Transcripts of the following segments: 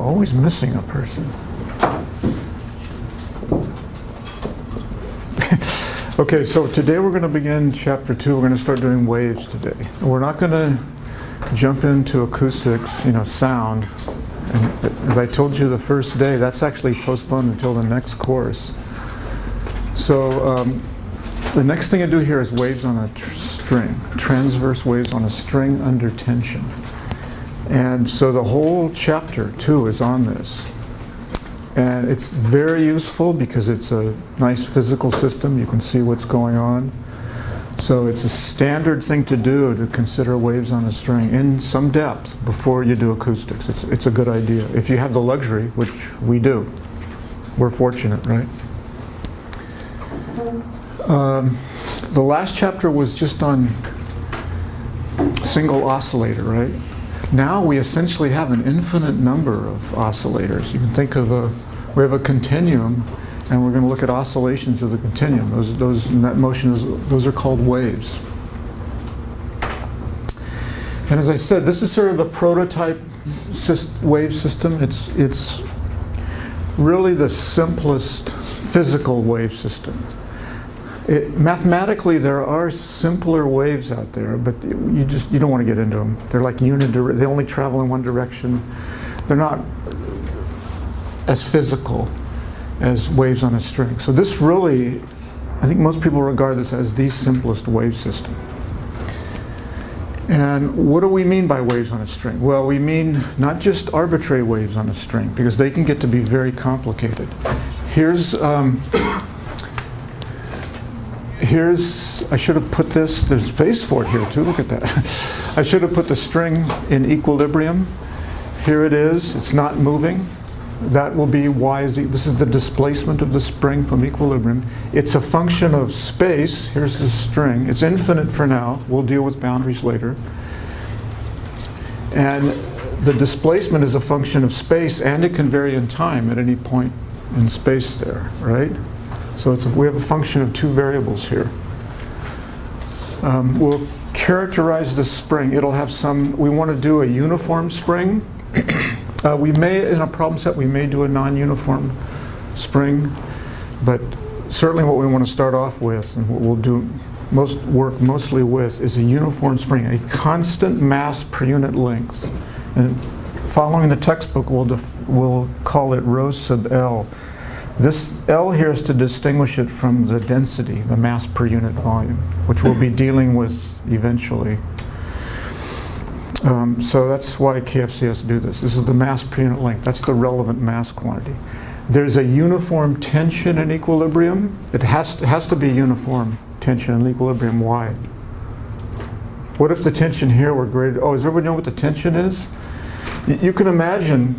always missing a person. Okay, so today we're going to begin chapter 2. We're going to start doing waves today. We're not going to jump into acoustics, sound. And as I told you the first day, that's actually postponed until the next course. So the next thing I do here is waves on a string, transverse waves on a string under tension. And so the whole chapter 2 is on this. And it's very useful because it's a nice physical system. You can see what's going on. So it's a standard thing to do, to consider waves on a string in some depth before you do acoustics. It's a good idea. If you have the luxury, which we do. We're fortunate, right? The last chapter was just on single oscillator, right? Now we essentially have an infinite number of oscillators. You can think of we have a continuum, and we're going to look at oscillations of the continuum. Those are called waves. And as I said, this is sort of the prototype wave system. It's really the simplest physical wave system. Mathematically, there are simpler waves out there, but you don't want to get into them. They're like they only travel in one direction. They're not as physical as waves on a string. So this really, I think most people regard this as the simplest wave system. And what do we mean by waves on a string? Well, we mean not just arbitrary waves on a string, because they can get to be very complicated. I should have put this, there's space for it here too, look at that. I should have put the string in equilibrium. Here it is, it's not moving. That will be this is the displacement of the spring from equilibrium. It's a function of space. Here's the string. It's infinite for now. We'll deal with boundaries later. And the displacement is a function of space, and it can vary in time at any point in space there, right? So we have a function of two variables here. We'll characterize the spring. It'll have we want to do a uniform spring. We may, in a problem set, we may do a non-uniform spring, but certainly what we want to start off with, and what we'll do work mostly with, is a uniform spring, a constant mass per unit length. And following the textbook, we'll call it rho sub L. This L here is to distinguish it from the density, the mass per unit volume, which we'll be dealing with eventually. So that's why KFC has to do this. This is the mass per unit length. That's the relevant mass quantity. There's a uniform tension in equilibrium. It has to be uniform tension in equilibrium. Why? What if the tension here were greater? Oh, does everybody know what the tension is? You can imagine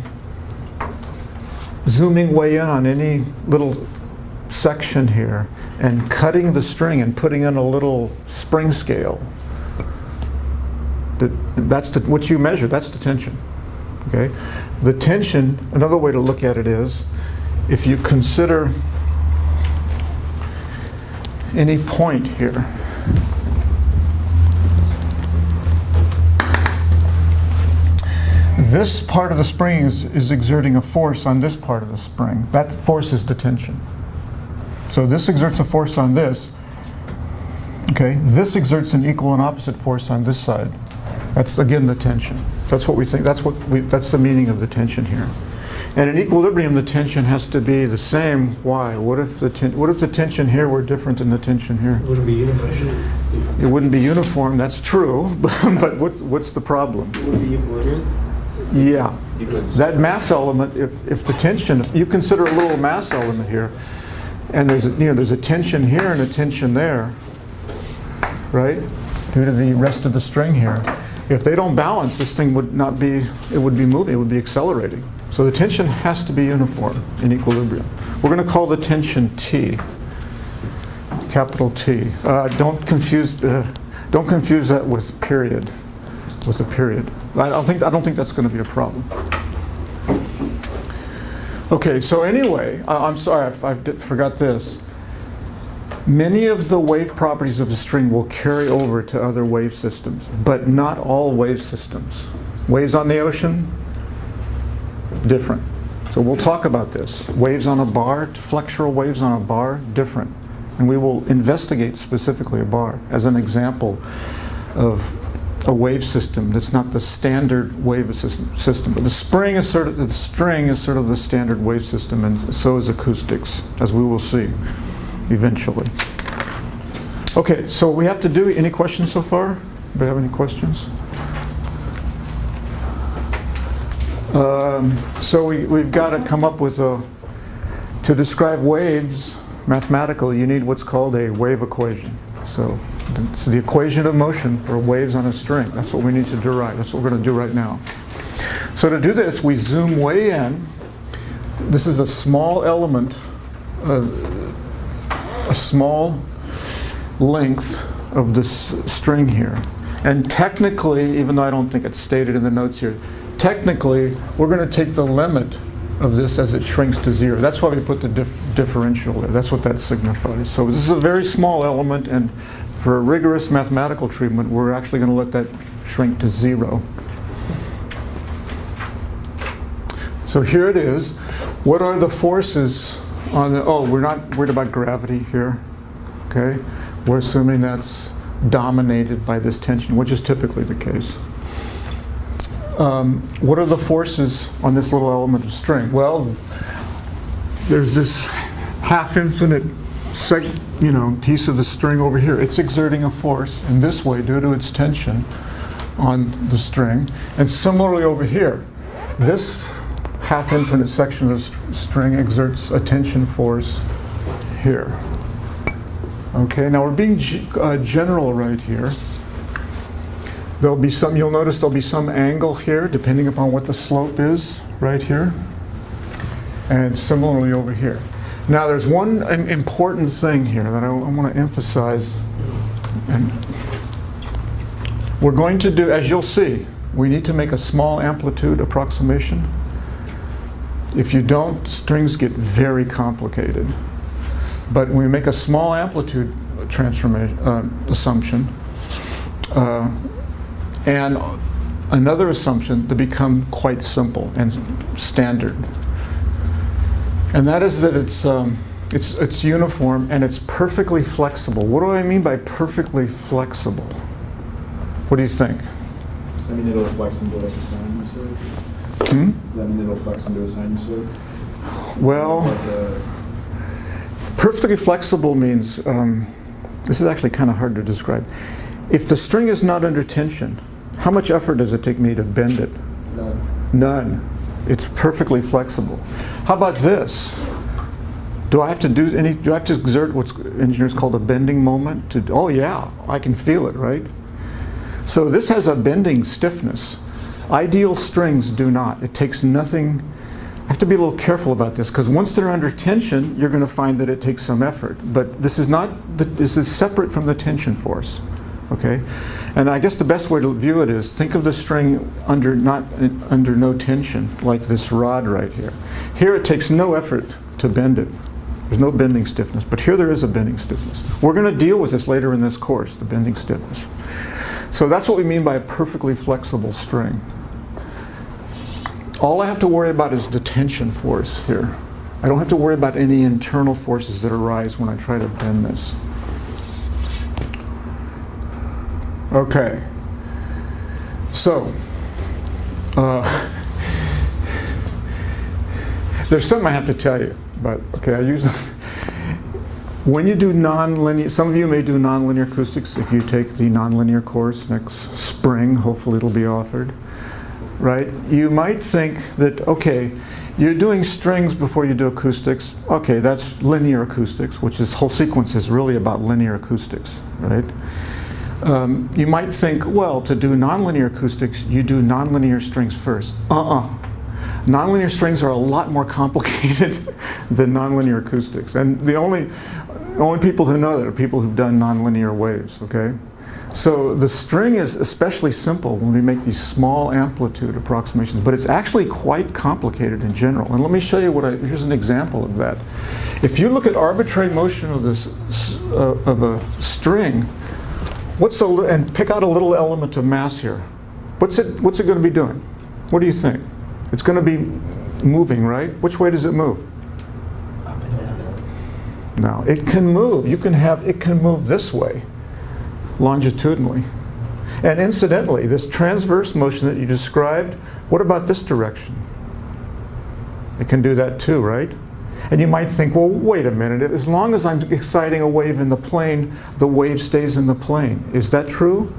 zooming way in on any little section here and cutting the string and putting in a little spring scale. That's what you measure. That's the tension. Okay. The tension. Another way to look at it is, if you consider any point here, this part of the spring is exerting a force on this part of the spring. That force is the tension. So this exerts a force on this. Okay. This exerts an equal and opposite force on this side. That's again the tension. That's what we think. That's the meaning of the tension here. And in equilibrium, the tension has to be the same. Why? What if the tension here were different than the tension here? It wouldn't be uniform. It wouldn't be uniform. That's true. But what's the problem? It would be equilibrium. Yeah. That mass element. If the tension, if you consider a little mass element here, and there's a tension here and a tension there, right? Due to the rest of the string here. If they don't balance, this thing would not be, it would be moving, it would be accelerating. So the tension has to be uniform in equilibrium. We're going to call the tension T, capital T. Don't confuse that with period, with a period. I don't think that's going to be a problem. Okay, so anyway, I'm sorry, I forgot this. Many of the wave properties of the string will carry over to other wave systems, but not all wave systems. Waves on the ocean, different. So we'll talk about this. Waves on a bar, flexural waves on a bar, different. And we will investigate specifically a bar as an example of a wave system that's not the standard wave system. But the string is sort of the standard wave system, and so is acoustics, as we will see eventually. Okay, so we have to do, any questions so far? Do you have any questions? So we've got to come up with to describe waves mathematically, you need what's called a wave equation. So it's the equation of motion for waves on a string. That's what we need to derive. That's what we're going to do right now. So to do this, we zoom way in. This is a small element, a small length of this string here. And technically, even though I don't think it's stated in the notes here, technically, we're going to take the limit of this as it shrinks to 0. That's why we put the differential there. That's what that signifies. So this is a very small element, and for a rigorous mathematical treatment, we're actually going to let that shrink to 0. So here it is. What are the forces on the, oh, we're not worried about gravity here. Okay? We're assuming that's dominated by this tension, which is typically the case. What are the forces on this little element of string? Well, there's this half-infinite piece of the string over here. It's exerting a force in this way due to its tension on the string. And similarly over here, this half-infinite section of the string exerts a tension force here. Okay, now we're being general right here. There'll be some, you'll notice there'll be some angle here depending upon what the slope is right here. And similarly over here. Now there's one important thing here that I want to emphasize. And we're going to do, as you'll see, we need to make a small amplitude approximation. If you don't, strings get very complicated. But when we make a small amplitude transformation assumption, and another assumption to become quite simple and standard. And that is that it's uniform and it's perfectly flexible. What do I mean by perfectly flexible? What do you think? Does that mean it'll flex into like a sinusoid? Hmm? Does that mean it'll flex into a sinusoid? Well, perfectly flexible means, this is actually kind of hard to describe. If the string is not under tension, how much effort does it take me to bend it? None. None. It's perfectly flexible. How about this? Do I have to exert what's engineers call a bending moment? Oh yeah, I can feel it, right? So this has a bending stiffness. Ideal strings do not. It takes nothing. I have to be a little careful about this because once they're under tension, you're going to find that it takes some effort. But this is separate from the tension force. Okay, and I guess the best way to view it is think of the string under no tension, like this rod right here. Here it takes no effort to bend it. There's no bending stiffness, but here there is a bending stiffness. We're going to deal with this later in this course, the bending stiffness. So that's what we mean by a perfectly flexible string. All I have to worry about is the tension force here. I don't have to worry about any internal forces that arise when I try to bend this. Okay, so there's something I have to tell you, but okay, when you do nonlinear, some of you may do nonlinear acoustics if you take the nonlinear course next spring, hopefully it'll be offered, right? You might think that, okay, you're doing strings before you do acoustics. Okay, that's linear acoustics, which this whole sequence is really about linear acoustics, right? You might think, well, to do nonlinear acoustics, you do nonlinear strings first. Nonlinear strings are a lot more complicated than nonlinear acoustics. And the only people who know that are people who've done nonlinear waves, okay? So the string is especially simple when we make these small amplitude approximations, but it's actually quite complicated in general. And let me show you here's an example of that. If you look at arbitrary motion of of a string, and pick out a little element of mass here. What's it going to be doing? What do you think? It's going to be moving, right? Which way does it move? Up and down. No, it can move. It can move this way, longitudinally. And incidentally, this transverse motion that you described, what about this direction? It can do that too, right? And you might think, well, wait a minute, as long as I'm exciting a wave in the plane, the wave stays in the plane. Is that true?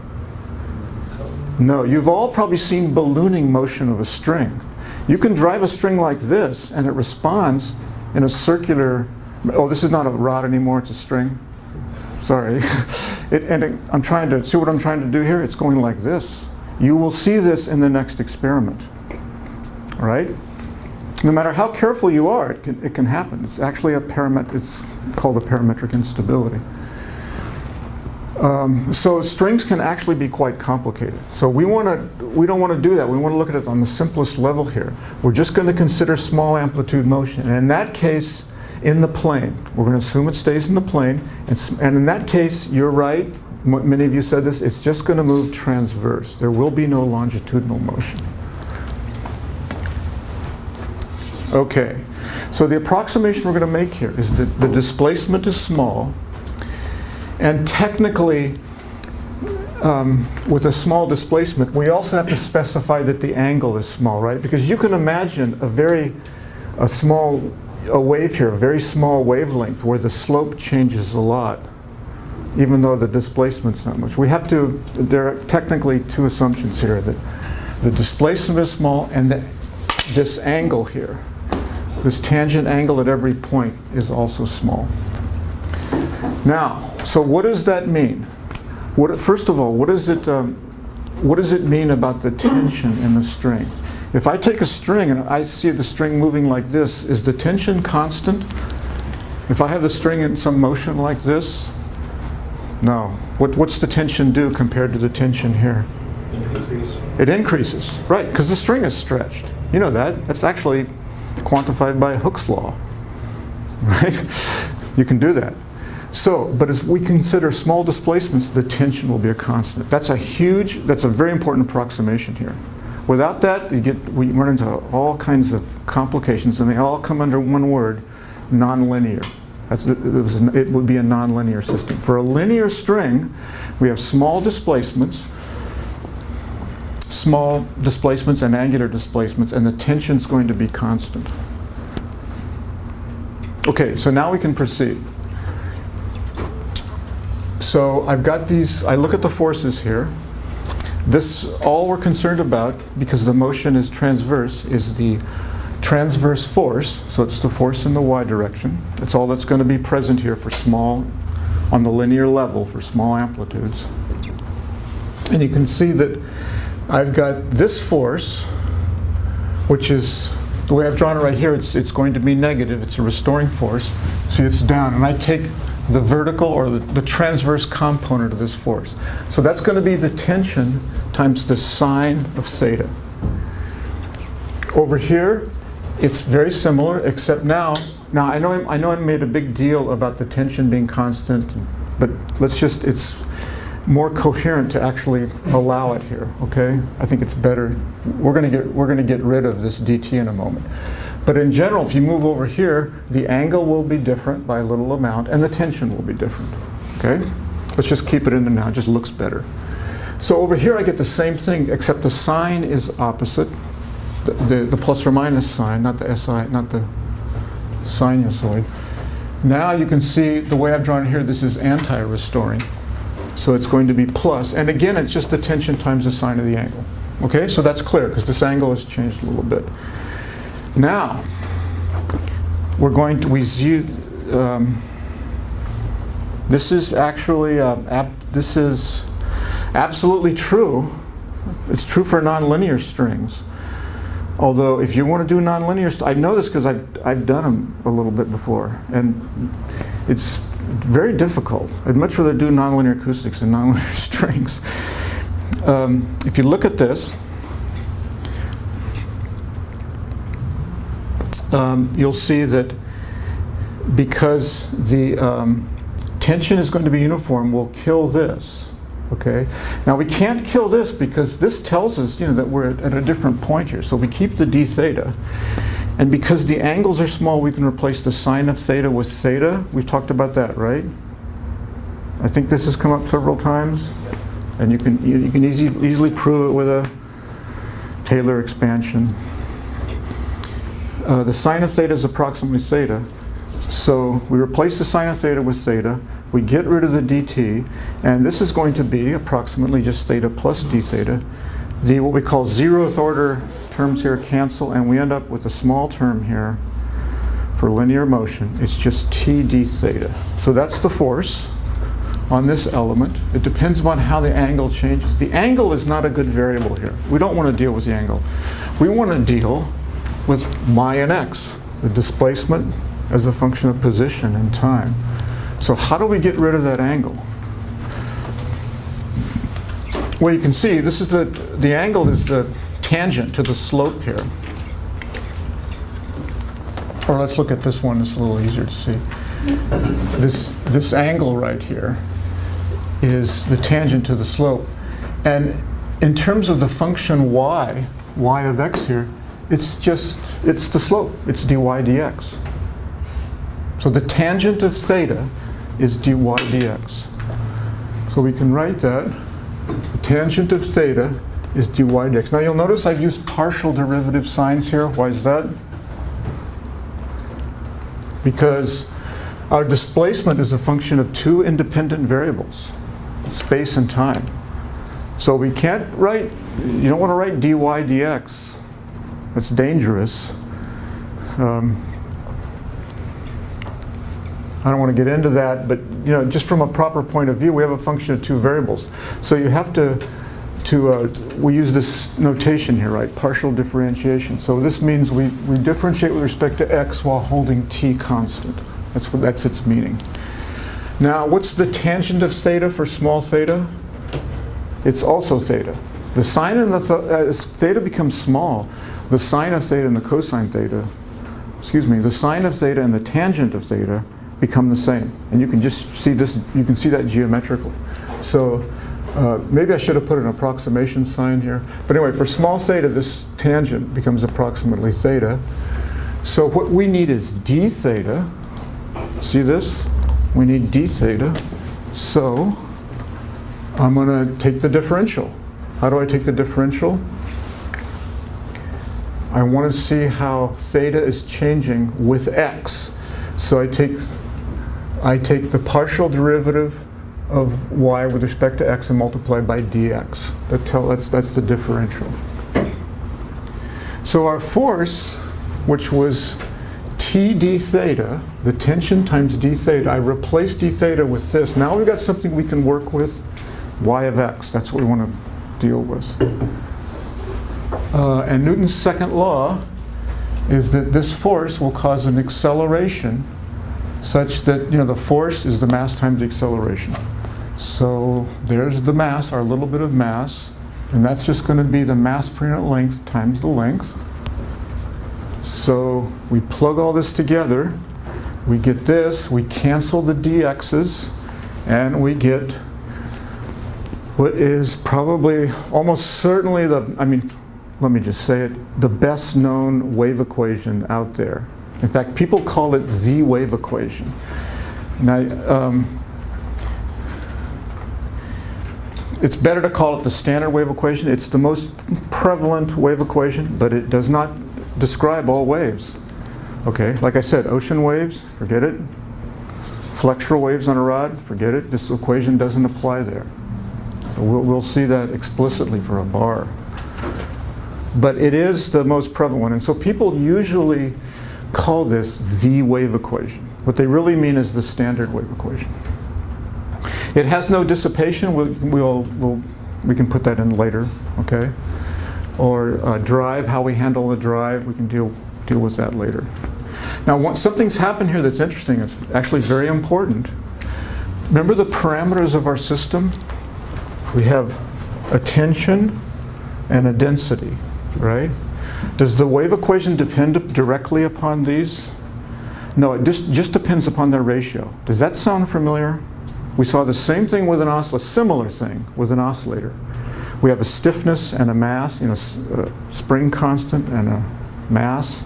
No, you've all probably seen ballooning motion of a string. You can drive a string like this and it responds in a circular, oh, this is not a rod anymore, it's a string. Sorry. I'm trying to, see what I'm trying to do here? It's going like this. You will see this in the next experiment, all right? No matter how careful you are, it can happen. It's actually it's called a parametric instability. So strings can actually be quite complicated. So we don't want to do that. We want to look at it on the simplest level here. We're just going to consider small amplitude motion. And in that case, in the plane, we're going to assume it stays in the plane. And in that case, you're right. Many of you said this. It's just going to move transverse. There will be no longitudinal motion. Okay. So the approximation we're going to make here is that the displacement is small. And technically, with a small displacement, we also have to specify that the angle is small, right? Because you can imagine a wave here, a very small wavelength, where the slope changes a lot, even though the displacement's not much. There are technically two assumptions here, that the displacement is small and that this angle here, this tangent angle at every point, is also small. Now, so what does that mean? First of all, what does it mean about the tension in the string? If I take a string and I see the string moving like this, is the tension constant? If I have the string in some motion like this? No. What's the tension do compared to the tension here? Increases. It increases, right, because the string is stretched. You know that. That's actually quantified by Hooke's law, right? You can do that. So, but as we consider small displacements, the tension will be a constant. That's a very important approximation here. Without that, we run into all kinds of complications, and they all come under one word: nonlinear. It would be a nonlinear system. For a linear string, we have small displacements and angular displacements, and the tension's going to be constant. Okay, so now we can proceed. So I've got these, I look at the forces here. All we're concerned about, because the motion is transverse, is the transverse force. So it's the force in the y direction. That's all that's going to be present here on the linear level for small amplitudes. And you can see that I've got this force, which is, the way I've drawn it right here, it's going to be negative. It's a restoring force. See, it's down. And I take the vertical or the transverse component of this force. So that's going to be the tension times the sine of theta. Over here, it's very similar, except now I know I made a big deal about the tension being constant, but it's more coherent to actually allow it here, okay? I think it's better. We're going to get rid of this dt in a moment. But in general, if you move over here, the angle will be different by a little amount, and the tension will be different, okay? Let's just keep it in there now, it just looks better. So over here I get the same thing, except the sign is opposite. The plus or minus sign, not the SI, not the sinusoid. Now you can see the way I've drawn it here, this is anti-restoring. So it's going to be plus, and again, it's just the tension times the sine of the angle. Okay, so that's clear, because this angle has changed a little bit. Now, this is actually, this is absolutely true. It's true for nonlinear strings. Although, if you want to do nonlinear, I know this because I've done them a little bit before, and it's very difficult. I'd much rather do nonlinear acoustics than nonlinear strings. If you look at this, you'll see that because the tension is going to be uniform, we'll kill this. Okay. Now we can't kill this because this tells us, that we're at a different point here. So we keep the d theta, And because the angles are small, we can replace the sine of theta with theta. We've talked about that, right? I think this has come up several times. And you can easily prove it with a Taylor expansion. The sine of theta is approximately theta. So we replace the sine of theta with theta. We get rid of the dt. And this is going to be approximately just theta plus d theta. The what we call zeroth order terms here cancel, and we end up with a small term here for linear motion. It's just t d theta. So that's the force on this element. It depends upon how the angle changes. The angle is not a good variable here. We don't want to deal with the angle. We want to deal with y and x, the displacement as a function of position and time. So how do we get rid of that angle? Well, you can see this is the angle is the tangent to the slope here. Or let's look at this one, it's a little easier to see. This angle right here is the tangent to the slope. And in terms of the function y of x here, it's the slope, it's dy dx. So the tangent of theta is dy dx. So we can write that. The tangent of theta is dy dx. Now you'll notice I've used partial derivative signs here. Why is that? Because our displacement is a function of two independent variables, space and time. So we can't write, you don't want to write dy dx. That's dangerous. I don't want to get into that, but just from a proper point of view, we have a function of two variables. So you have to we use this notation here, right? Partial differentiation. So this means we differentiate with respect to x while holding t constant. That's its meaning. Now, what's the tangent of theta for small theta? It's also theta. The sine and as theta becomes small, the sine of theta and the cosine theta, the sine of theta and the tangent of theta become the same. And you can just see this, you can see that geometrically. So maybe I should have put an approximation sign here. But anyway, for small theta, this tangent becomes approximately theta. So what we need is d theta. See this? We need d theta. So I'm going to take the differential. How do I take the differential? I want to see how theta is changing with x. So I take the partial derivative of y with respect to x and multiply by dx. That's the differential. So our force, which was t d theta, the tension times d theta, I replaced d theta with this. Now we've got something we can work with, y of x. That's what we want to deal with. And Newton's second law is that this force will cause an acceleration such that the force is the mass times the acceleration. So there's the mass, our little bit of mass, and that's just going to be the mass per unit length times the length. So we plug all this together, we get this, we cancel the dx's, and we get what is probably, almost certainly let me just say it, the best known wave equation out there. In fact, people call it the wave equation. Now, it's better to call it the standard wave equation. It's the most prevalent wave equation, but it does not describe all waves. Okay, like I said, ocean waves, forget it. Flexural waves on a rod, forget it. This equation doesn't apply there. We'll see that explicitly for a bar. But it is the most prevalent one, and so people usually call this the wave equation. What they really mean is the standard wave equation. It has no dissipation. We can put that in later, okay? Or drive, how we handle the drive, we can deal with that later. Now, something's happened here that's interesting. It's actually very important. Remember the parameters of our system? We have a tension and a density, right? Does the wave equation depend directly upon these? No, it just depends upon their ratio. Does that sound familiar? We saw the same thing with an oscillator, similar thing with an oscillator. We have a stiffness and a mass, a spring constant and a mass.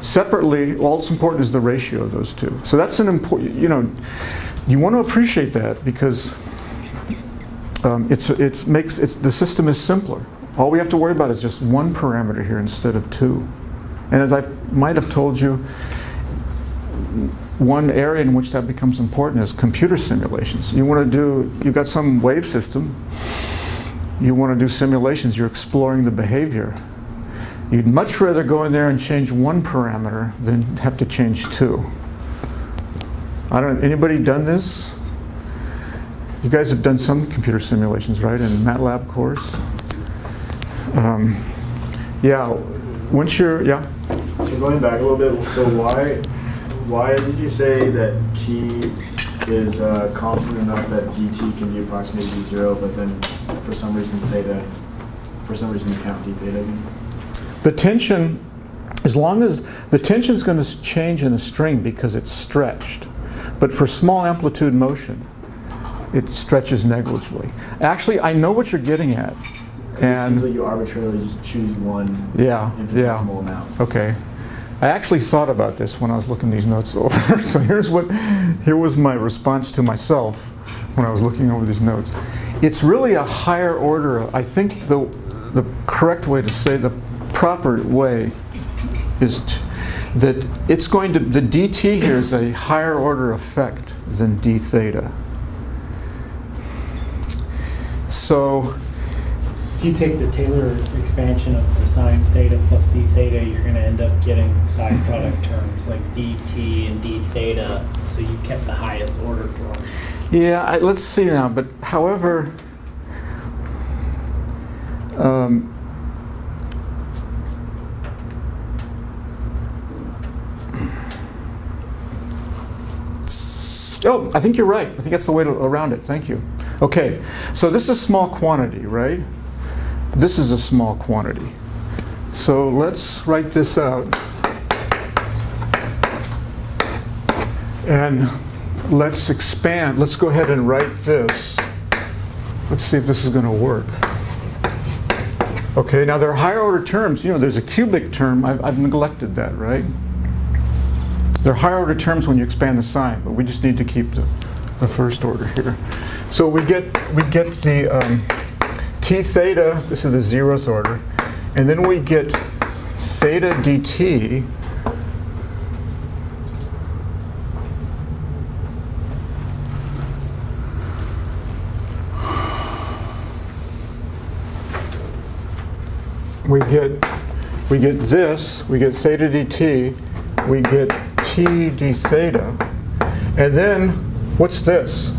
Separately, all that's important is the ratio of those two. So that's an important, you want to appreciate that because the system is simpler. All we have to worry about is just one parameter here instead of two. And as I might have told you, one area in which that becomes important is computer simulations. You've got some wave system, you want to do simulations, you're exploring the behavior. You'd much rather go in there and change one parameter than have to change two. Anybody done this? You guys have done some computer simulations, right, in MATLAB course? Yeah, yeah? So going back a little bit, so why did you say that t is constant enough that dt can be approximately d0, but then for some reason you count d theta again? The tension, as long as the tension is going to change in a string because it's stretched, but for small amplitude motion, it stretches negligibly. Actually, I know what you're getting at. It seems like you arbitrarily just choose one infinitesimal amount. Okay. I actually thought about this when I was looking these notes over. So here was my response to myself when I was looking over these notes. It's really a higher order. I think the correct way to say, the proper way is that the dt here is a higher order effect than d theta. So If you take the Taylor expansion of the sine theta plus d theta, you're going to end up getting side product terms like dt and d theta, so you kept the highest order terms. yeah, let's see now, but however, oh, I think you're right. I think that's the way around it. Thank you. Okay, so this is a small quantity, right? This is a small quantity. So let's write this out. And let's expand. Let's go ahead and write this. Let's see if this is going to work. Okay, now there are higher order terms. There's a cubic term. I've neglected that, right? There are higher order terms when you expand the sign, but we just need to keep the first order here. So we get the t theta, this is the 0th order, and then we get theta dt we get this, we get theta dt, we get t d theta, and then what's this?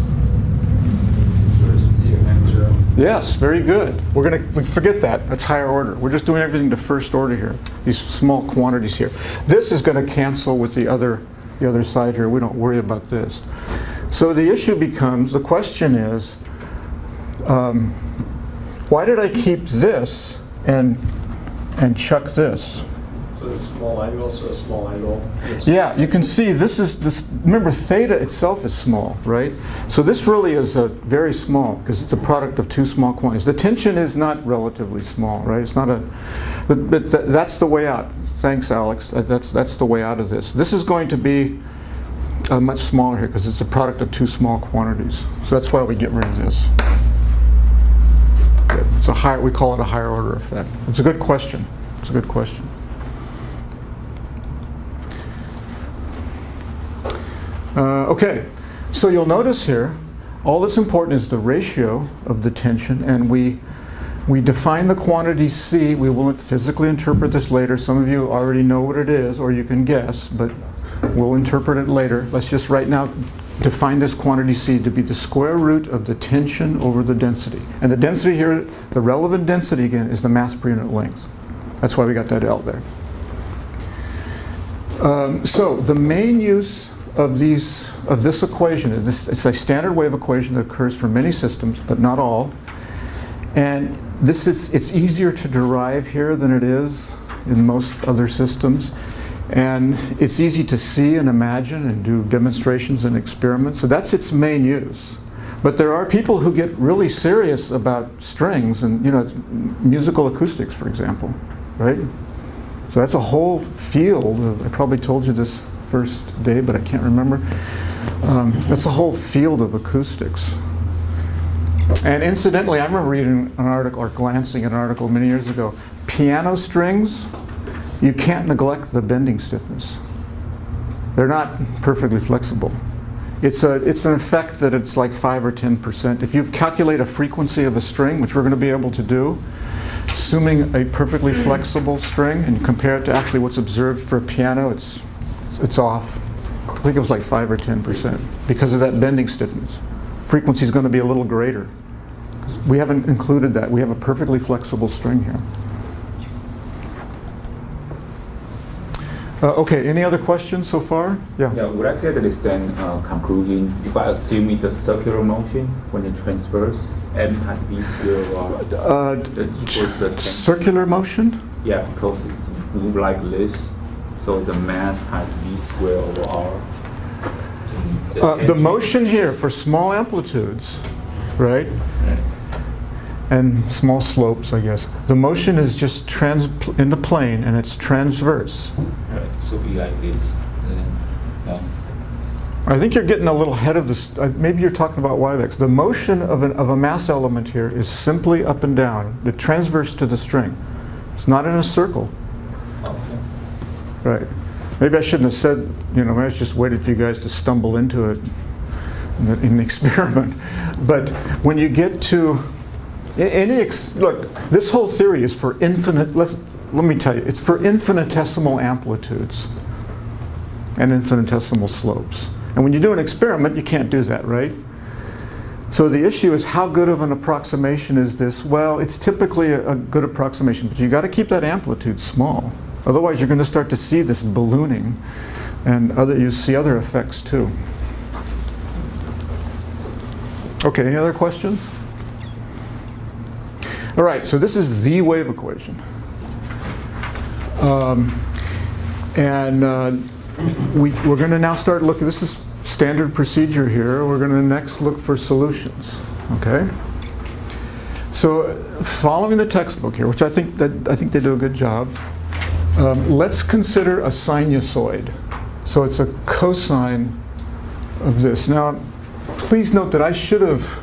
Yes, very good. We forget that. That's higher order. We're just doing everything to first order here. These small quantities here. This is going to cancel with the other side here. We don't worry about this. So the issue becomes, the question is, why did I keep this and chuck this? So a small angle, Yeah, you can see this. Remember, theta itself is small, right? So this really is a very small because it's a product of two small quantities. The tension is not relatively small, right? It's not but that's the way out. Thanks, Alex. That's the way out of this. This is going to be much smaller here because it's a product of two small quantities. So that's why we get rid of this. Good. We call it a higher order effect. It's a good question. It's a good question. Okay, so you'll notice here, all that's important is the ratio of the tension, and we define the quantity C. We will physically interpret this later. Some of you already know what it is, or you can guess, but we'll interpret it later. Let's just right now define this quantity C to be the square root of the tension over the density. And the density here, the relevant density again, is the mass per unit length. That's why we got that L there. So the main use of this equation is it's a standard wave equation that occurs for many systems, but not all. And it's easier to derive here than it is in most other systems. And it's easy to see and imagine and do demonstrations and experiments. So that's its main use. But there are people who get really serious about strings and musical acoustics, for example, right? So that's a whole field. I probably told you this first day, but I can't remember. That's a whole field of acoustics. And incidentally, I remember reading an article or glancing at an article many years ago. Piano strings, you can't neglect the bending stiffness. They're not perfectly flexible. It's an effect that it's like 5 or 10%. If you calculate a frequency of a string, which we're going to be able to do, assuming a perfectly flexible string and compare it to actually what's observed for a piano, it's off. I think it was like 5 or 10% because of that bending stiffness. Frequency is going to be a little greater. We haven't included that. We have a perfectly flexible string here. Okay, any other questions so far? Yeah. Yeah, would I get the same conclusion if I assume it's a circular motion when it transfers, m times v squared equals the Circular motion? Yeah, because it's move like this, so it's a mass times v squared over r. The motion here for small amplitudes, right? And small slopes, I guess. The motion is just in the plane, and it's transverse. Right, so be like this. I think you're getting a little ahead of this. Maybe you're talking about y-axis. The motion of a mass element here is simply up and down, the transverse to the string. It's not in a circle. Okay. Right. Maybe I shouldn't have said, maybe I just waited for you guys to stumble into it in the experiment. But when you get to look, this whole theory is for infinite, let me tell you, it's for infinitesimal amplitudes and infinitesimal slopes. And when you do an experiment, you can't do that, right? So the issue is, how good of an approximation is this? Well, it's typically a good approximation, but you got to keep that amplitude small. Otherwise, you're going to start to see this ballooning, and you see other effects too. Okay, any other questions? All right, so this is the wave equation. We're going to now start looking, this is standard procedure here. We're going to next look for solutions, okay? So following the textbook here, which I think they do a good job, let's consider a sinusoid. So it's a cosine of this. Now, please note that I should have,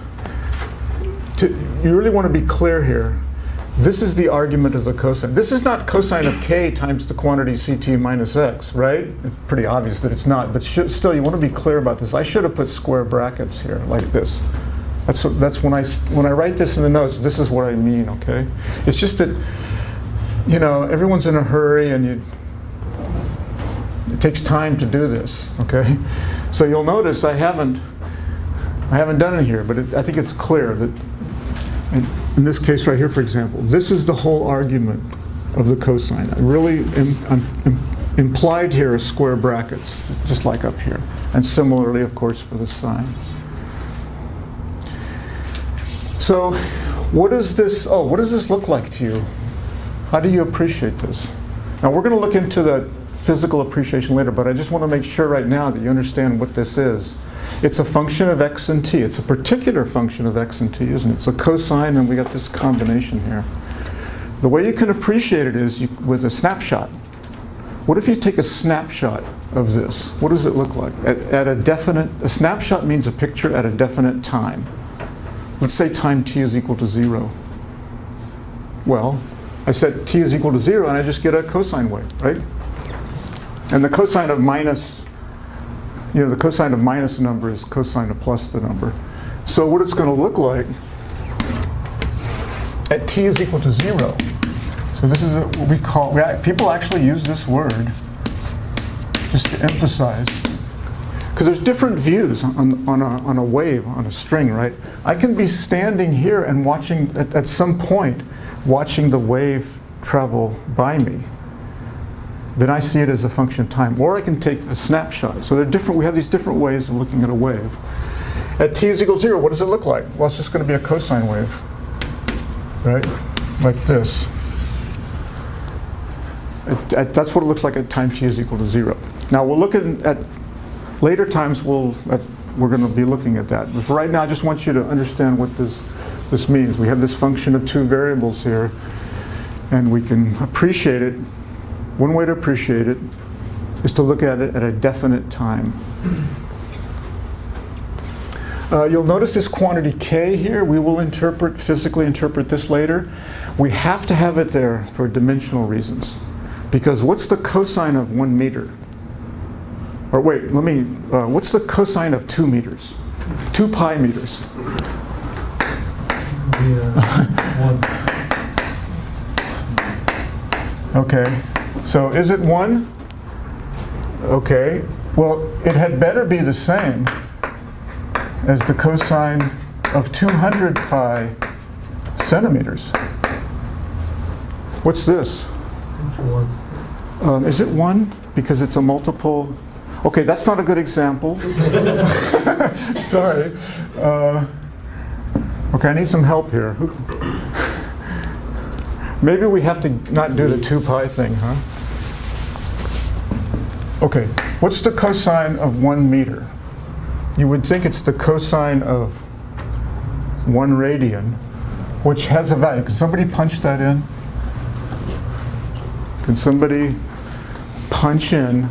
you really want to be clear here. This is the argument of the cosine. This is not cosine of k times the quantity ct minus x, right? It's pretty obvious that it's not, but still you want to be clear about this. I should have put square brackets here, like this. That's when I write this in the notes, this is what I mean, okay? It's just that, everyone's in a hurry and it takes time to do this, okay? So you'll notice I haven't done it here, but I think it's clear that in this case right here, for example, this is the whole argument of the cosine. I really implied here are square brackets, just like up here. And similarly, of course, for the sine. So what does this look like to you? How do you appreciate this? Now we're going to look into the physical appreciation later, but I just want to make sure right now that you understand what this is. It's a function of x and t. It's a particular function of x and t, isn't it? It's a cosine, and we got this combination here. The way you can appreciate it is with a snapshot. What if you take a snapshot of this? What does it look like? A snapshot means a picture at a definite time. Let's say time t is equal to 0. Well, I said t is equal to 0, and I just get a cosine wave, right? And the cosine of minus, the cosine of minus a number is cosine of plus the number. So what it's going to look like at t is equal to 0. So this is what we call, people actually use this word just to emphasize, because there's different views on a wave, on a string, right? I can be standing here and watching, at some point, watching the wave travel by me. Then I see it as a function of time. Or I can take a snapshot. So we have these different ways of looking at a wave. At t is equal to 0, what does it look like? Well, it's just going to be a cosine wave, right? Like this. That's what it looks like at time t is equal to 0. Now we'll look at later times. We're going to be looking at that. But for right now, I just want you to understand what this means. We have this function of two variables here, and we can appreciate it one way to appreciate it is to look at it at a definite time. You'll notice this quantity k here. We will physically interpret this later. We have to have it there for dimensional reasons. Because what's the cosine of 1 meter? Or wait, what's the cosine of 2 meters? 2 pi meters. Okay, so is it 1? Okay, well, it had better be the same as the cosine of 200 pi centimeters. What's this? Is it 1? Because it's a multiple. Okay, that's not a good example. Sorry. Okay, I need some help here. Maybe we have to not do the 2 pi thing, huh? Okay, what's the cosine of 1 meter? You would think it's the cosine of 1 radian, which has a value. Can somebody punch that in? Can somebody punch in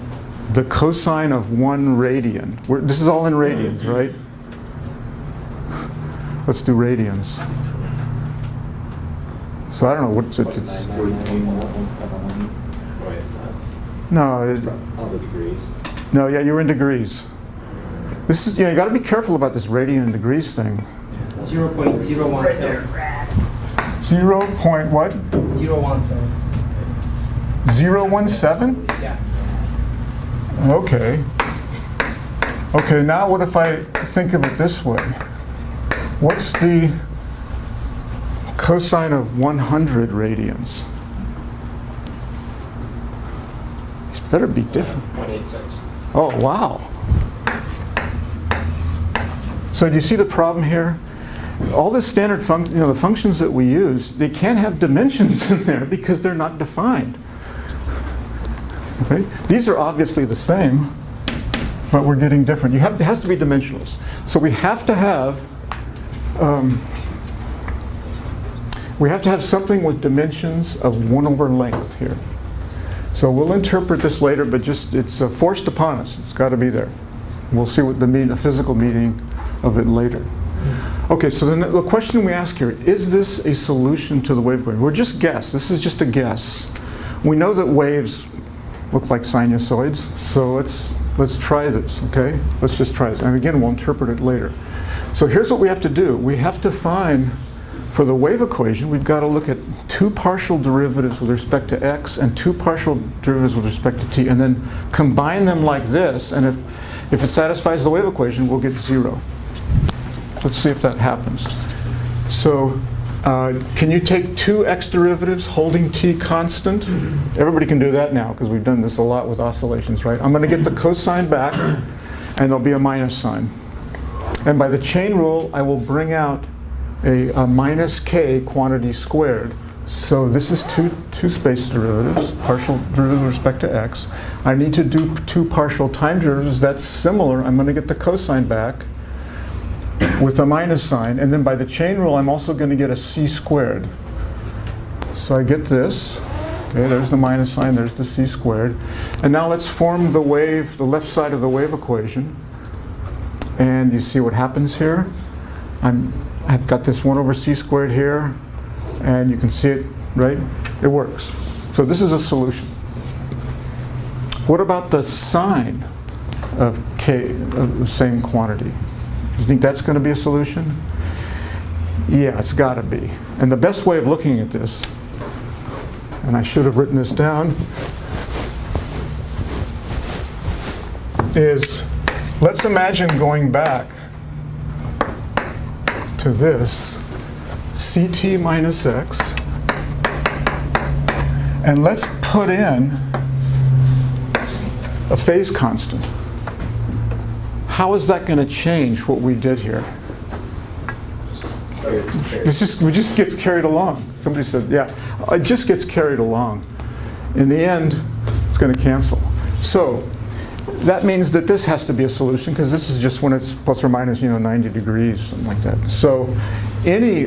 the cosine of 1 radian? This is all in radians, right? Let's do radians. So I don't know, what's it? No, yeah, you're in degrees. This is, you got to be careful about this radian and degrees thing. 0.017. 0. Point what? 0.17. 0.17? Yeah. Okay. Okay, now what if I think of it this way? What's the cosine of 100 radians? This better be different. 0.86. Oh, wow. So do you see the problem here? All the standard the functions that we use, they can't have dimensions in there because they're not defined. Okay? These are obviously the same, but we're getting different. It has to be dimensionals. So we have to have something with dimensions of 1 over length here. So we'll interpret this later, but it's forced upon us. It's got to be there. We'll see what the physical meaning of it later. Okay, so then the question we ask here, is this a solution to the wave equation? We're just guess. This is just a guess. We know that waves look like sinusoids, so let's try this, okay? Let's just try this. And again, we'll interpret it later. So here's what we have to do. We have to find, for the wave equation, we've got to look at 2 partial derivatives with respect to x and 2 partial derivatives with respect to t, and then combine them like this, and if it satisfies the wave equation, we'll get 0. Let's see if that happens. So can you take 2 x derivatives holding t constant? Everybody can do that now because we've done this a lot with oscillations, right? I'm going to get the cosine back and there'll be a minus sign. And by the chain rule, I will bring out a minus k quantity squared. So this is two space derivatives, partial derivative with respect to x. I need to do 2 partial time derivatives. That's similar. I'm going to get the cosine back with a minus sign, and then by the chain rule I'm also going to get a c squared. So I get this. Okay, there's the minus sign, there's the c squared. And now let's form the wave, the left side of the wave equation. And you see what happens here? I've got this 1 over c squared here, and you can see it, right? It works. So this is a solution. What about the sign of k, of the same quantity? Do you think that's going to be a solution? Yeah, it's got to be. And the best way of looking at this, and I should have written this down, is let's imagine going back to this ct minus x, and let's put in a phase constant. How is that going to change what we did here? It just gets carried along. Somebody said, yeah, it just gets carried along. In the end, it's going to cancel. So that means that this has to be a solution, because this is just when it's plus or minus 90 degrees, something like that. So any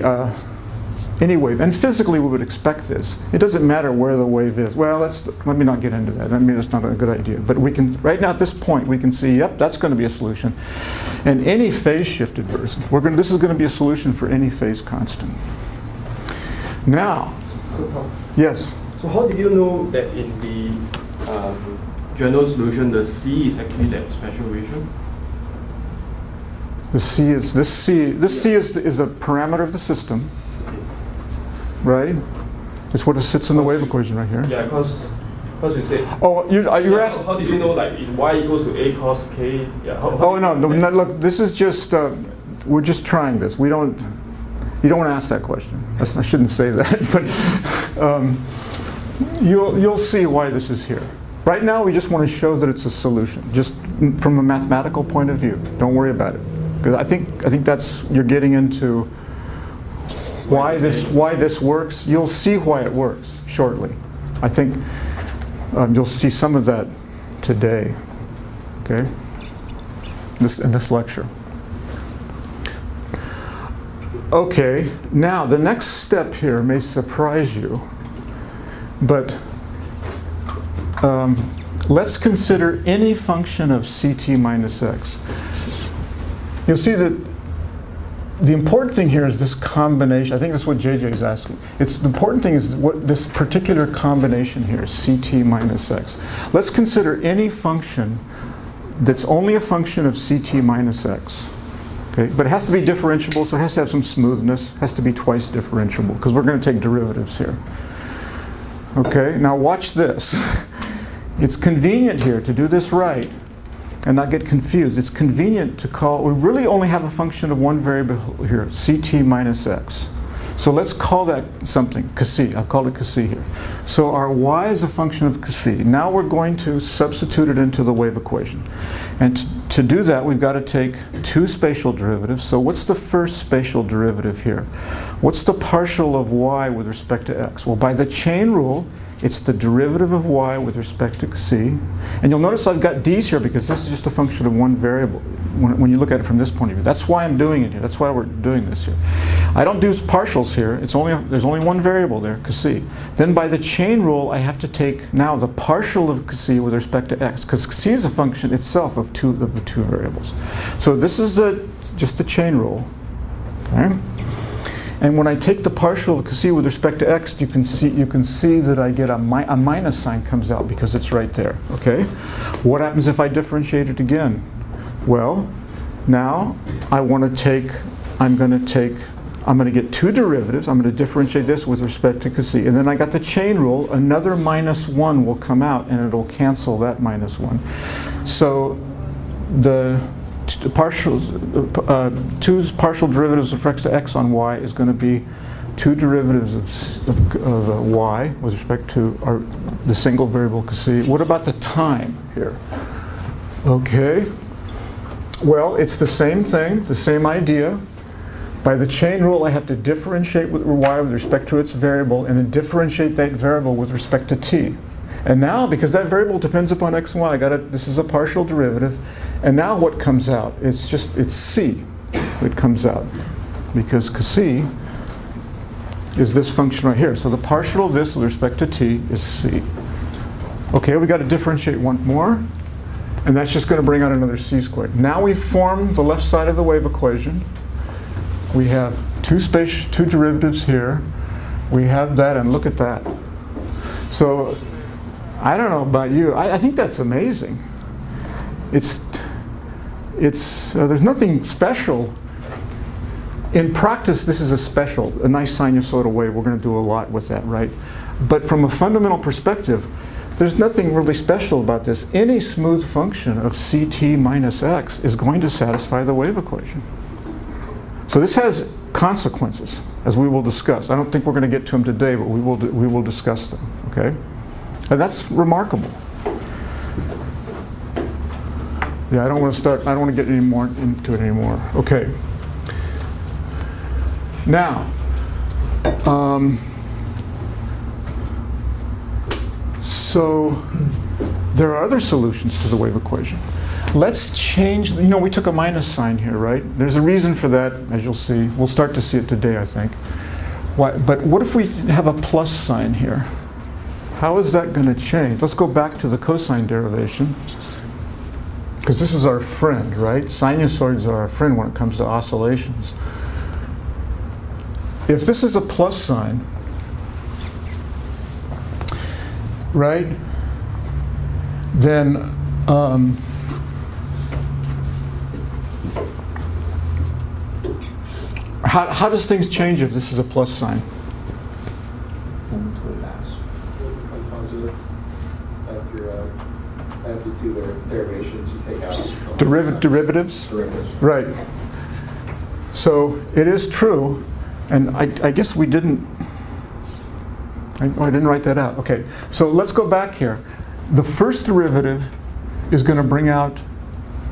any wave. And physically we would expect this. It doesn't matter where the wave is. Well, let me not get into that. I mean, that's not a good idea. But we can, right now at this point, we can see, yep, that's going to be a solution. And any phase shifted version, this is going to be a solution for any phase constant. Now, yes? So how did you know that in the general solution, the C is actually that special region? This C is a parameter of the system, right? It's what sits in the wave equation right here. Yeah, because you said. Oh, you're asking. How did you know like in y equals to a cos k? Yeah. Oh no, look, this is just we're just trying this. You don't want to ask that question. I shouldn't say that, but you'll see why this is here. Right now, we just want to show that it's a solution, just from a mathematical point of view. Don't worry about it. Because I think that's, you're getting into why this works. You'll see why it works shortly. I think you'll see some of that today. Okay, in this lecture. Okay, now the next step here may surprise you, but let's consider any function of ct minus x. You'll see that the important thing here is this combination. I think that's what JJ is asking. The important thing is what this particular combination here, ct minus x. Let's consider any function that's only a function of ct minus x. Okay? But it has to be differentiable, so it has to have some smoothness. It has to be twice differentiable, because we're going to take derivatives here. Okay, now watch this. It's convenient here to do this right and not get confused. It's convenient to call, we really only have a function of one variable here, ct minus x. So let's call that something, Cc. I'll call it Cc here. So our y is a function of Cc. Now we're going to substitute it into the wave equation. And to do that, we've got to take two spatial derivatives. So what's the first spatial derivative here? What's the partial of y with respect to x? Well, by the chain rule, it's the derivative of y with respect to c. And you'll notice I've got d's here because this is just a function of one variable when you look at it from this point of view. That's why I'm doing it here. That's why we're doing this here. I don't do partials here. There's only one variable there, c. Then by the chain rule, I have to take now the partial of c with respect to x, because c is a function itself of the two variables. So this is just the chain rule. Okay? And when I take the partial of c with respect to x, you can see that I get a minus sign comes out because it's right there. Okay? What happens if I differentiate it again? Well, now I'm going to get two derivatives. I'm going to differentiate this with respect to c. And then I got the chain rule. Another minus 1 will come out, and it'll cancel that minus 1. So two partial derivatives of respect to x on y is going to be two derivatives of y with respect to the single variable c. What about the time here? Okay. Well, it's the same thing, the same idea. By the chain rule, I have to differentiate with y with respect to its variable, and then differentiate that variable with respect to t. And now, because that variable depends upon x and y, this is a partial derivative. And now what comes out? It's c. It comes out because c is this function right here. So the partial of this with respect to t is c. Okay, we got to differentiate one more. And that's just going to bring out another c squared. Now we've formed the left side of the wave equation. We have two derivatives here. We have that, and look at that. So I don't know about you. I think that's amazing. There's nothing special. In practice, this is a nice sinusoidal wave. We're going to do a lot with that, right? But from a fundamental perspective, there's nothing really special about this. Any smooth function of ct minus x is going to satisfy the wave equation. So this has consequences, as we will discuss. I don't think we're going to get to them today, but we will discuss them. Okay, and that's remarkable. Yeah, I don't want to get any more into it anymore. Okay. Now, so there are other solutions to the wave equation. Let's change, we took a minus sign here, right? There's a reason for that, as you'll see. We'll start to see it today, I think. Why, but what if we have a plus sign here? How is that going to change? Let's go back to the cosine derivation, because this is our friend, right? Sinusoids are our friend when it comes to oscillations. If this is a plus sign, right, then how does things change if this is a plus sign? Positive. After two derivations, you take out Derivatives? derivatives. Right. So it is true, and I guess we didn't, I didn't write that out. Okay, so let's go back here. The first derivative is going to bring out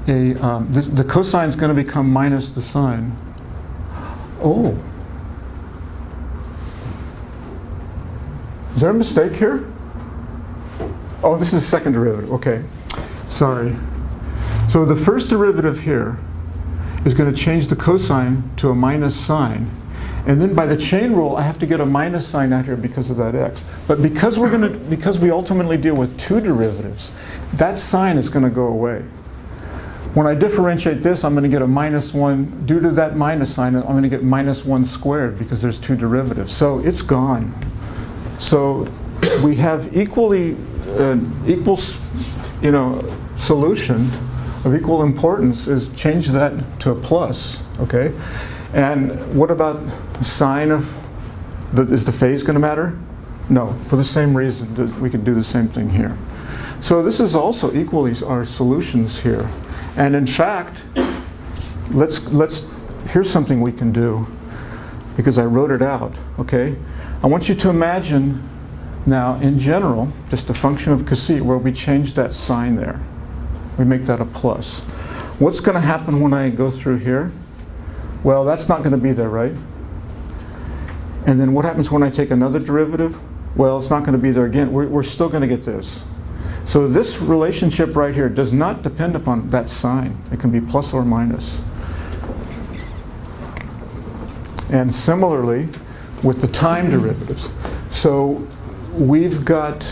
a, the cosine is going to become minus the sine. Oh. Is there a mistake here? Oh, this is the second derivative. Okay. Sorry. So the first derivative here is going to change the cosine to a minus sine. And then by the chain rule, I have to get a minus sign out here because of that x. But because we ultimately deal with two derivatives, that sign is going to go away. When I differentiate this, I'm going to get a minus 1. Due to that minus sign, I'm going to get minus 1 squared because there's two derivatives. So it's gone. So we have equal solution of equal importance is change that to a plus, okay? And what about sine of, is the phase going to matter? No, for the same reason, we can do the same thing here. So this is also equally our solutions here. And in fact, here's something we can do, because I wrote it out, okay? I want you to imagine now, in general, just a function of coset where we change that sign there. We make that a plus. What's going to happen when I go through here? Well, that's not going to be there, right? And then what happens when I take another derivative? Well, it's not going to be there again. We're still going to get this. So this relationship right here does not depend upon that sign. It can be plus or minus. And similarly with the time derivatives. So we've got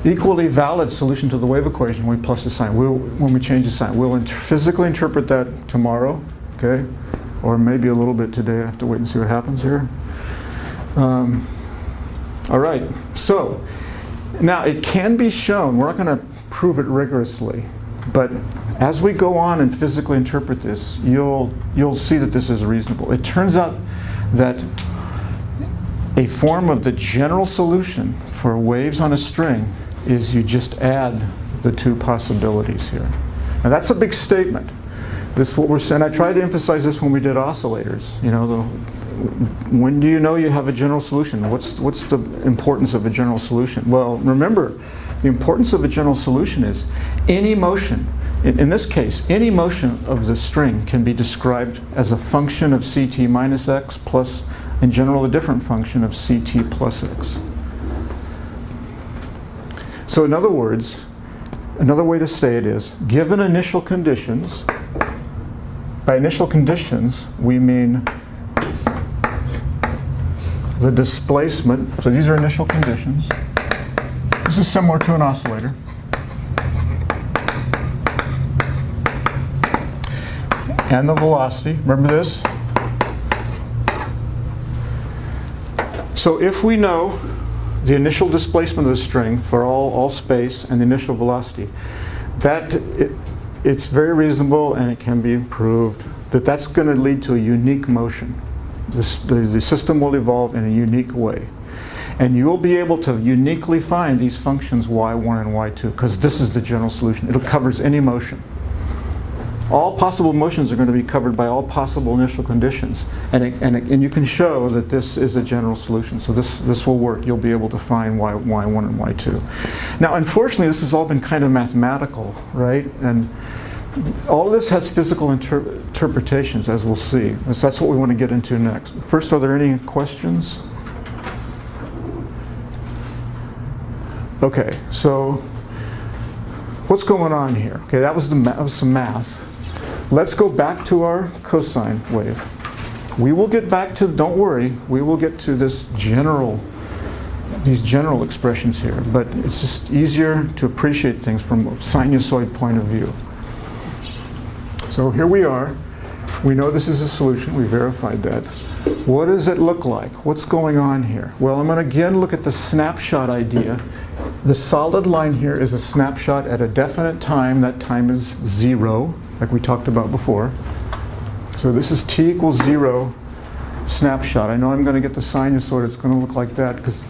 equally valid solution to the wave equation when we plus the sign. When we change the sign, we'll physically interpret that tomorrow, okay? Or maybe a little bit today. I have to wait and see what happens here. All right, so now it can be shown, we're not going to prove it rigorously, but as we go on and physically interpret this, you'll see that this is reasonable. It turns out that a form of the general solution for waves on a string is you just add the two possibilities here. Now that's a big statement. This is what we're saying. I tried to emphasize this when we did oscillators. You know, when do you know you have a general solution? What's the importance of a general solution? Well, remember, the importance of a general solution is any motion. In this case, any motion of the string can be described as a function of ct minus x plus, in general, a different function of ct plus x. So in other words, another way to say it is, given initial conditions, by initial conditions, we mean the displacement. So these are initial conditions. This is similar to an oscillator. And the velocity. Remember this? So if we know the initial displacement of the string for all space and the initial velocity, it's very reasonable, and it can be proved that that's going to lead to a unique motion. The system will evolve in a unique way. And you will be able to uniquely find these functions y1 and y2, because this is the general solution. It covers any motion. All possible motions are going to be covered by all possible initial conditions. And you can show that this is a general solution. So this will work. You'll be able to find y1 and y2. Now, unfortunately, this has all been kind of mathematical, right? And all of this has physical interpretations, as we'll see. That's what we want to get into next. First, are there any questions? Okay, so what's going on here? Okay, that was some math. Let's go back to our cosine wave. We will get back to, don't worry, we will get to these general expressions here, but it's just easier to appreciate things from a sinusoid point of view. So here we are. We know this is a solution. We verified that. What does it look like? What's going on here? Well, I'm going to again look at the snapshot idea. The solid line here is a snapshot at a definite time. That time is 0, like we talked about before. So this is t equals 0 snapshot. I know I'm going to get the sinusoid. It's going to look like that because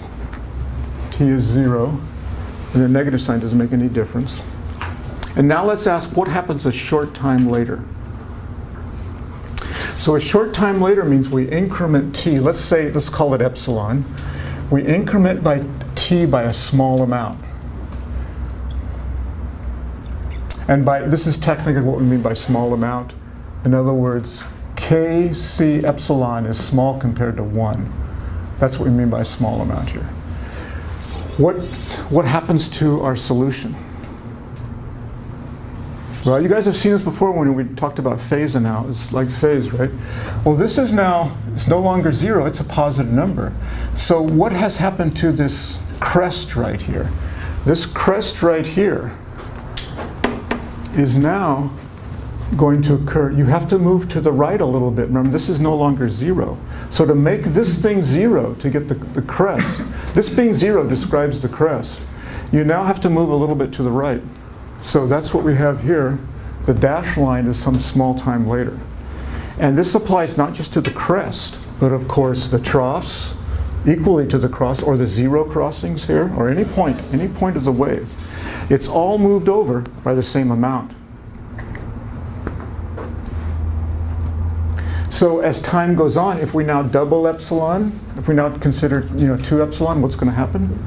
t is 0. And the negative sign doesn't make any difference. And now let's ask what happens a short time later. So a short time later means we increment t. Let's call it epsilon. We increment by t by a small amount. And this is technically what we mean by small amount. In other words, kc epsilon is small compared to 1. That's what we mean by small amount here. What happens to our solution? Well, you guys have seen this before when we talked about phase analysis, like phase, right? Well, this is now, it's no longer 0, it's a positive number. So what has happened to this crest right here? This crest right here is now going to occur. You have to move to the right a little bit. Remember, this is no longer 0. So to make this thing 0, to get the crest, this being 0 describes the crest. You now have to move a little bit to the right. So that's what we have here. The dashed line is some small time later. And this applies not just to the crest, but of course the troughs, equally to the cross, or the 0 crossings here, or any point of the wave. It's all moved over by the same amount. So as time goes on, if we now double epsilon, if we now consider 2 epsilon, what's going to happen?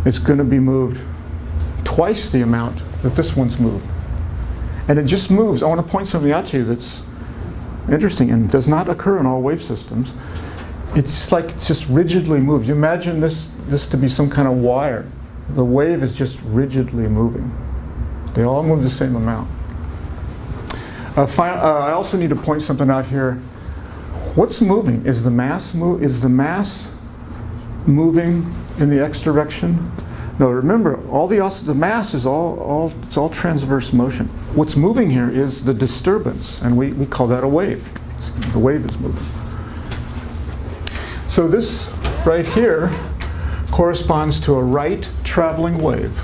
It's going to be moved twice the amount that this one's moved. And it just moves. I want to point something out to you that's interesting and does not occur in all wave systems. It's like it's just rigidly moved. You imagine this to be some kind of wire. The wave is just rigidly moving. They all move the same amount. I also need to point something out here. What's moving? Is the mass moving in the x direction? No, remember, the mass is it's all transverse motion. What's moving here is the disturbance, and we call that a wave. The wave is moving. So this right here corresponds to a right traveling wave.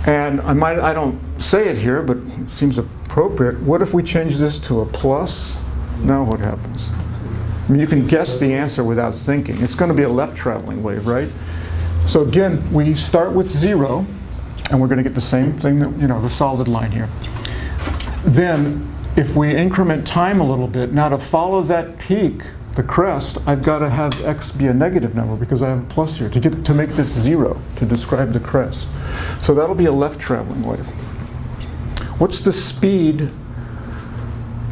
And I don't say it here, but it seems appropriate. What if we change this to a plus? Now what happens? I mean, you can guess the answer without thinking. It's going to be a left traveling wave, right? So again, we start with 0, and we're going to get the same thing, the solid line here. Then, if we increment time a little bit, now to follow that peak, the crest, I've got to have x be a negative number because I have a plus here to make this 0 to describe the crest. So that'll be a left traveling wave. What's the speed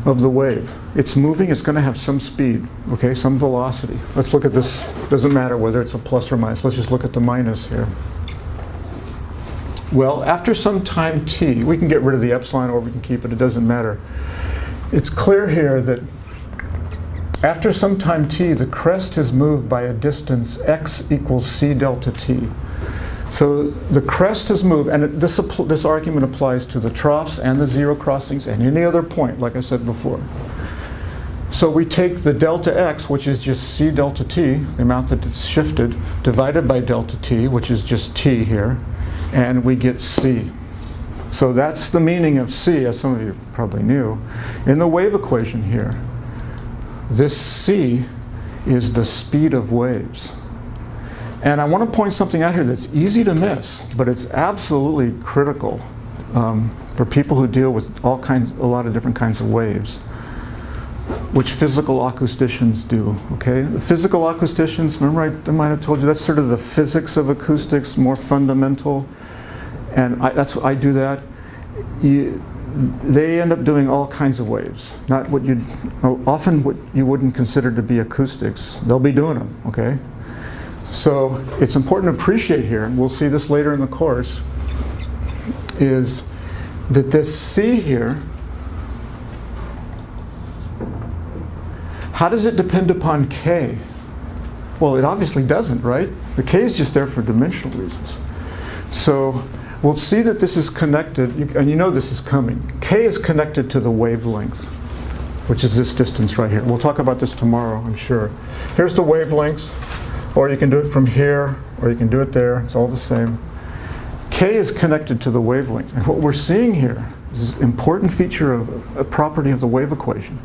of the wave? It's moving, it's going to have some speed, okay, some velocity. Let's look at this. Doesn't matter whether it's a plus or minus. Let's just look at the minus here. Well, after some time t, we can get rid of the epsilon or we can keep it. It doesn't matter. It's clear here that after some time t, the crest is moved by a distance x equals c delta t. So the crest has moved, and this argument applies to the troughs and the 0 crossings and any other point, like I said before. So we take the delta x, which is just c delta t, the amount that it's shifted, divided by delta t, which is just t here, and we get c. So that's the meaning of c, as some of you probably knew. In the wave equation here, this c is the speed of waves. And I want to point something out here that's easy to miss, but it's absolutely critical for people who deal with a lot of different kinds of waves, which physical acousticians do. Okay, the physical acousticians. Remember, I might have told you that's sort of the physics of acoustics, more fundamental, and I do that. They end up doing all kinds of waves, not often what you wouldn't consider to be acoustics. They'll be doing them. Okay. So it's important to appreciate here, and we'll see this later in the course, is that this C here how does it depend upon K? Well, it obviously doesn't, right? The K is just there for dimensional reasons. So we'll see that this is connected, and you know this is coming. K is connected to the wavelength, which is this distance right here. We'll talk about this tomorrow, I'm sure. Here's the wavelengths, or you can do it from here, or you can do it there. It's all the same. K is connected to the wavelength. And what we're seeing here is an important feature of a property of the wave equation,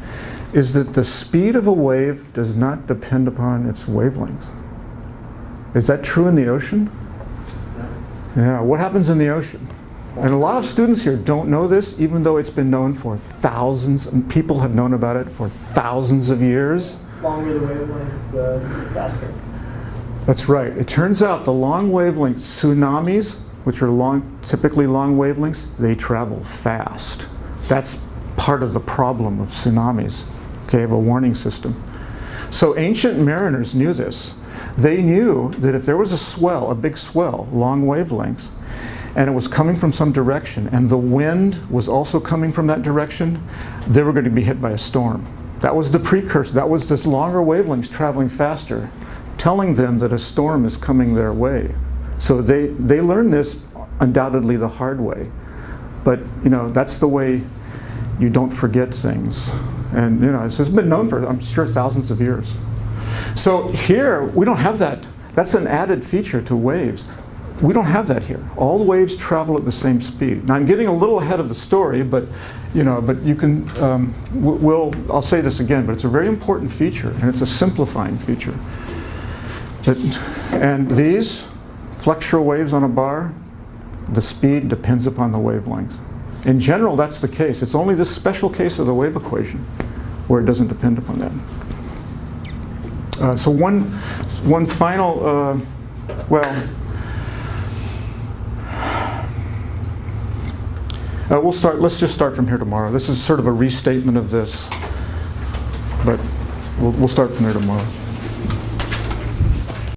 is that the speed of a wave does not depend upon its wavelength. Is that true in the ocean? Yeah, what happens in the ocean? And a lot of students here don't know this, even though it's been known for thousands, and people have known about it for thousands of years. Longer the wavelength, the faster. That's right. It turns out the long wavelength tsunamis, which are typically long wavelengths, they travel fast. That's part of the problem of tsunamis, okay, of a warning system. So ancient mariners knew this. They knew that if there was a swell, a big swell, long wavelengths, and it was coming from some direction, and the wind was also coming from that direction, they were going to be hit by a storm. That was the precursor. That was this longer wavelengths traveling faster, telling them that a storm is coming their way. So they learned this undoubtedly the hard way. But you know, that's the way you don't forget things. And you know, this has been known for, I'm sure, thousands of years. So here, we don't have that. That's an added feature to waves. We don't have that here. All waves travel at the same speed. Now I'm getting a little ahead of the story, but you know, but you can, I'll say this again, but it's a very important feature, and it's a simplifying feature. And these flexural waves on a bar, the speed depends upon the wavelength. In general, that's the case. It's only this special case of the wave equation where it doesn't depend upon that. So one final, let's just start from here tomorrow. This is sort of a restatement of this, but we'll start from there tomorrow.